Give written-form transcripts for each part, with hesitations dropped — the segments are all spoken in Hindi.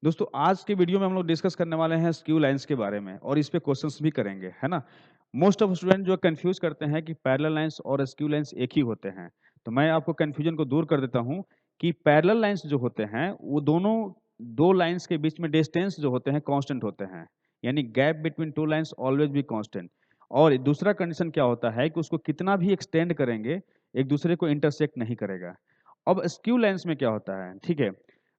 दोस्तों आज के वीडियो में हम लोग डिस्कस करने वाले हैं स्क्यू लाइन्स के बारे में और इस पे क्वेश्चंस भी करेंगे, है ना? मोस्ट ऑफ स्टूडेंट जो कंफ्यूज करते हैं कि पैरेलल लाइन्स और स्क्यू लाइन्स एक ही होते हैं। तो मैं आपको कंफ्यूजन को दूर कर देता हूँ कि पैरेलल लाइन्स जो होते हैं वो दोनों 2 लाइन्स के बीच में डिस्टेंस जो होते हैं कांस्टेंट होते हैं। यानी gap between 2 lines always be constant. और दूसरा कंडीशन क्या होता है कि उसको कितना भी एक्सटेंड करेंगे, एक दूसरे को इंटरसेक्ट नहीं करेगा। अब स्क्यू लाइन्स में क्या होता है, ठीक है?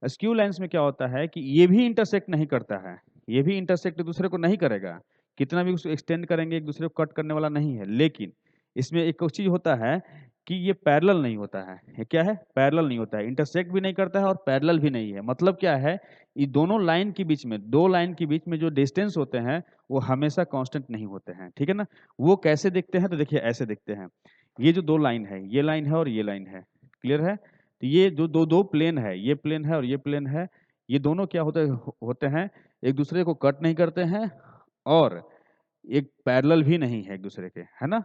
स्क्यू लाइन्स में क्या होता है कि ये भी इंटरसेक्ट नहीं करता है, ये भी इंटरसेक्ट एक दूसरे को नहीं करेगा। कितना भी उसको एक्सटेंड करेंगे एक दूसरे को कट करने वाला नहीं है। लेकिन इसमें एक और चीज़ होता है कि ये पैरेलल नहीं होता है। ये क्या है? पैरेलल नहीं होता है, इंटरसेक्ट भी नहीं करता है और पैरेलल भी नहीं है। मतलब क्या है? ये दोनों लाइन के बीच में 2 लाइन के बीच में जो डिस्टेंस होते हैं, वो हमेशा कांस्टेंट नहीं होते हैं, ठीक है ना? वो कैसे दिखते हैं? तो देखिए ऐसे दिखते हैं। ये जो 2 लाइन है, ये लाइन है और ये लाइन है। क्लियर है? तो ये जो दो प्लेन है, ये प्लेन है और ये प्लेन है, ये दोनों क्या होते हैं, एक दूसरे को कट नहीं करते हैं और एक पैरेलल भी नहीं है एक दूसरे के, है ना?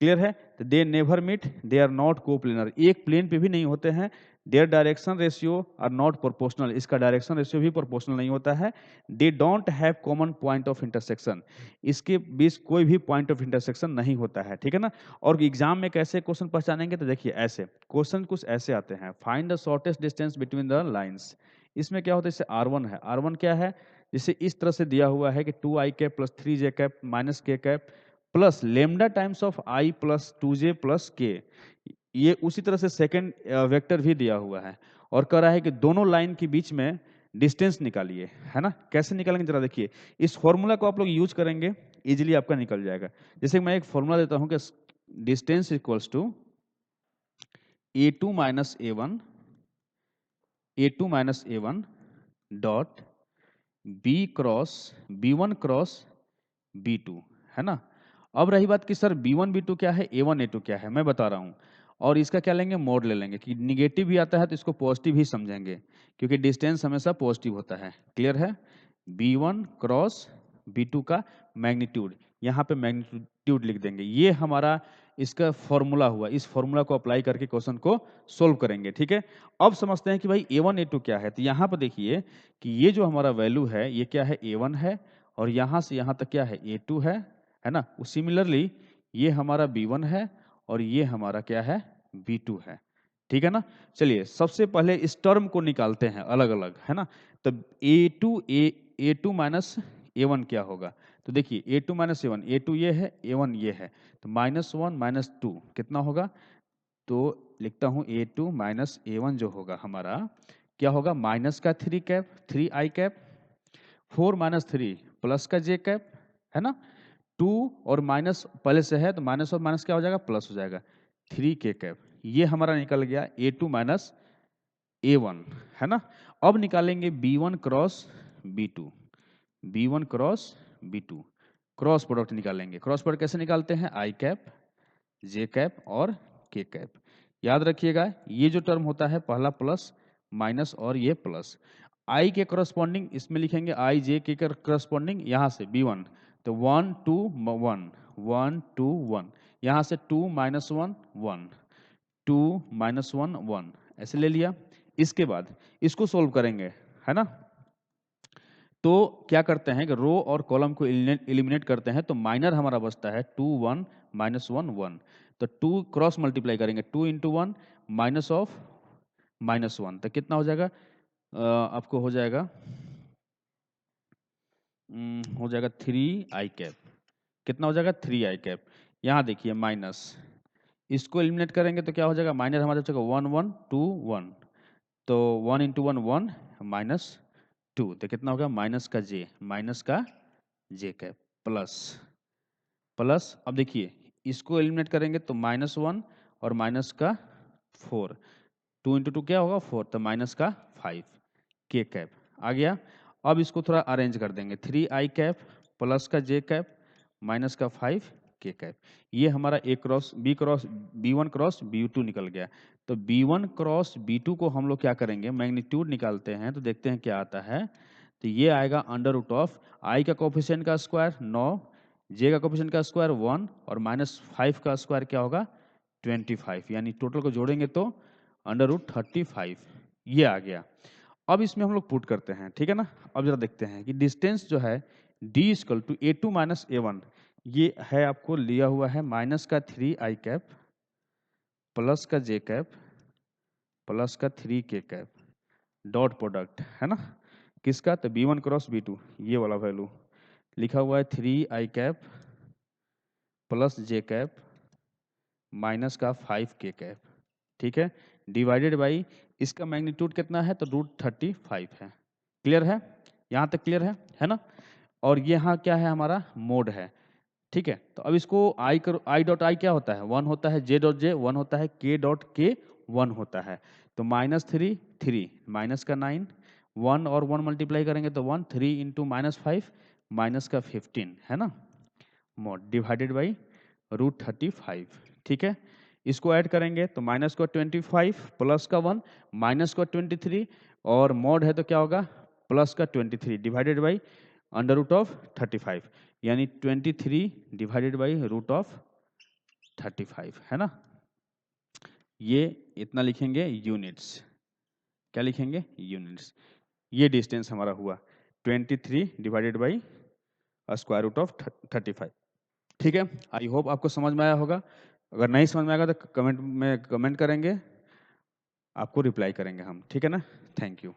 क्लियर है? तो they never meet, they are not coplanar, एक प्लेन पे भी नहीं होते हैं। Their direction ratio are not proportional, इसका डायरेक्शन रेशियो भी प्रोपोर्शनल नहीं होता है। They don't have common point of intersection, इसके बीच कोई भी पॉइंट ऑफ इंटरसेक्शन नहीं होता है, ठीक है ना? और एग्जाम में कैसे क्वेश्चन पहचानेंगे? तो देखिए ऐसे क्वेश्चन कुछ ऐसे आते हैं, find the shortest distance between the lines. इसमें क्या होता है? जैसे R1 है, R1 क्या है? जैसे इस तरह से दिया हुआ है कि 2i cap plus 3j cap minus k cap plus lambda times of I plus 2j plus के। ये उसी तरह से सेकंड वेक्टर भी दिया हुआ है और कह रहा है कि दोनों लाइन के बीच में डिस्टेंस निकालिए, है ना? कैसे निकालेंगे जरा देखिए। इस फॉर्मूला को आप लोग यूज करेंगे, इजीली आपका निकल जाएगा। जैसे मैं एक फॉर्मूला देता हूं कि distance equals to a2 minus a1 dot b1 cross b2, है ना? अब रही बात कि सर b1 b2 क्या है, a1 a2 क्या है, मैं बता रहा हूँ। और इसका क्या लेंगे? मोड ले लेंगे कि निगेटिव भी आता है तो इसको पॉजिटिव ही समझेंगे, क्योंकि डिस्टेंस हमेशा पॉजिटिव होता है। क्लियर है? b1 क्रॉस b2 का मैग्नीट्यूड, यहाँ पे मैग्नीट्यूड लिख देंगे। ये हमारा इसका फॉर्मूला हुआ। इस फॉर्मूला को अप्लाई करके क्वेश्चन को सोल्व करेंगे, ठीक है? अब समझते हैं कि भाई a1 a2 क्या है। तो यहाँ पर देखिए कि ये जो हमारा वैल्यू है, ये क्या है? a1 है और यहाँ से यहाँ तक क्या है? a2 है ना? सिमिलरली ये हमारा b1 है और ये हमारा क्या है? b2 है, ठीक है ना? चलिए सबसे पहले इस टर्म को निकालते हैं अलग अलग, है ना? तो a2 माइनस a1 क्या होगा? तो देखिए a2 माइनस a1, a2 ये है, a1 ये है, तो -1 -2 कितना होगा? तो लिखता हूँ a2 माइनस a1 जो होगा हमारा क्या होगा? माइनस का 3 cap 3i cap, 4 minus 3 plus का j कैप, है ना? 2 और माइनस पहले से है तो माइनस और माइनस क्या हो जाएगा? प्लस हो जाएगा, 3k कैप। ये हमारा निकल गया a2 माइनस a1, है ना? अब निकालेंगे b1 cross b2, b1 cross b2, cross product निकालेंगे। क्रॉस प्रोडक्ट कैसे निकालते हैं? i कैप जे कैप और के कैप। याद रखिएगा ये जो टर्म होता है पहला प्लस माइनस और ये प्लस। आई के करस्पॉन्डिंग इसमें लिखेंगे आई जे के करस्पॉन्डिंग यहाँ से b1, तो 1 2 1 1 2 1, यहाँ से 2 माइनस 1 1 2 माइनस 1 1 ऐसे ले लिया। इसके बाद इसको सोल्व करेंगे, है ना? तो क्या करते हैं कि रो और कॉलम को एलिमिनेट करते हैं, तो माइनर हमारा बचता है 2 1 माइनस 1 1। तो 2 क्रॉस मल्टीप्लाई करेंगे, 2 इंटू 1 माइनस ऑफ माइनस 1, तो कितना हो जाएगा? आपको हो जाएगा 3i कैप। कितना हो जाएगा? 3i cap. यहाँ देखिए माइनस, इसको एलिमिनेट करेंगे तो क्या हो जाएगा? माइनर हमारा हो जाएगा 1 1 2 1, तो 1 इंटू 1 1 माइनस 2, तो कितना होगा? माइनस का जे कैप प्लस प्लस। अब देखिए इसको एलिमिनेट करेंगे तो -1 और माइनस का 4, 2 इंटू 2 क्या होगा? 4, तो माइनस का 5 के कैप आ गया। अब इसको थोड़ा अरेंज कर देंगे, 3i कैप प्लस का जे कैप माइनस का 5 के कैप। ये हमारा b1 क्रॉस b2 निकल गया। तो b1 क्रॉस b2 को हम लोग क्या करेंगे? मैग्नीट्यूड निकालते हैं, तो देखते हैं क्या आता है। तो ये आएगा अंडर रूट ऑफ आई का कोफिशिएंट का स्क्वायर 9, जे का कोफिशिएंट का स्क्वायर 1 और -5 का स्क्वायर क्या होगा? 25, यानी टोटल को जोड़ेंगे तो अंडर रूट 35, ये आ गया। अब इसमें हम लोग पुट करते हैं, ठीक है ना। अब जरा देखते हैं कि डिस्टेंस जो है d equal to A2 minus A1, ये है आपको लिया हुआ है माइनस का 3i कैप प्लस का j कैप प्लस का 3k कैप डॉट प्रोडक्ट, है ना, किसका, तो B1 क्रॉस B2, ये वाला वैल्यू लिखा हुआ है 3i cap plus j cap minus का 5k कैप, ठीक है, डिवाइडेड बाई इसका मैग्नीट्यूड कितना है, तो √35 है। क्लियर है, यहाँ तक क्लियर है ना। और ये यहाँ क्या है, हमारा मोड है, ठीक है। तो अब इसको आई डॉट आई क्या होता है, 1 होता है, जे डॉट जे 1 होता है, के डॉट के 1 होता है। तो -3 3 माइनस का 9 1 और 1 मल्टीप्लाई करेंगे तो 1 3 इंटू -5 माइनस का 15, है ना, मोड डिवाइडेड बाई √35, ठीक है। इसको ऐड करेंगे तो माइनस का 25 प्लस का 1 माइनस का 23 और मोड है तो क्या होगा, प्लस का 23 डिवाइडेड बाई √35, यानी 23 डिवाइडेड बाई √35, है ना। ये इतना लिखेंगे यूनिट्स, क्या लिखेंगे, यूनिट्स। ये डिस्टेंस हमारा हुआ 23 डिवाइडेड बाई √35, ठीक है। आई होप आपको समझ में आया होगा। अगर नहीं समझ में आएगा तो कमेंट में कमेंट करेंगे, आपको रिप्लाई करेंगे हम, ठीक है ना। Thank you.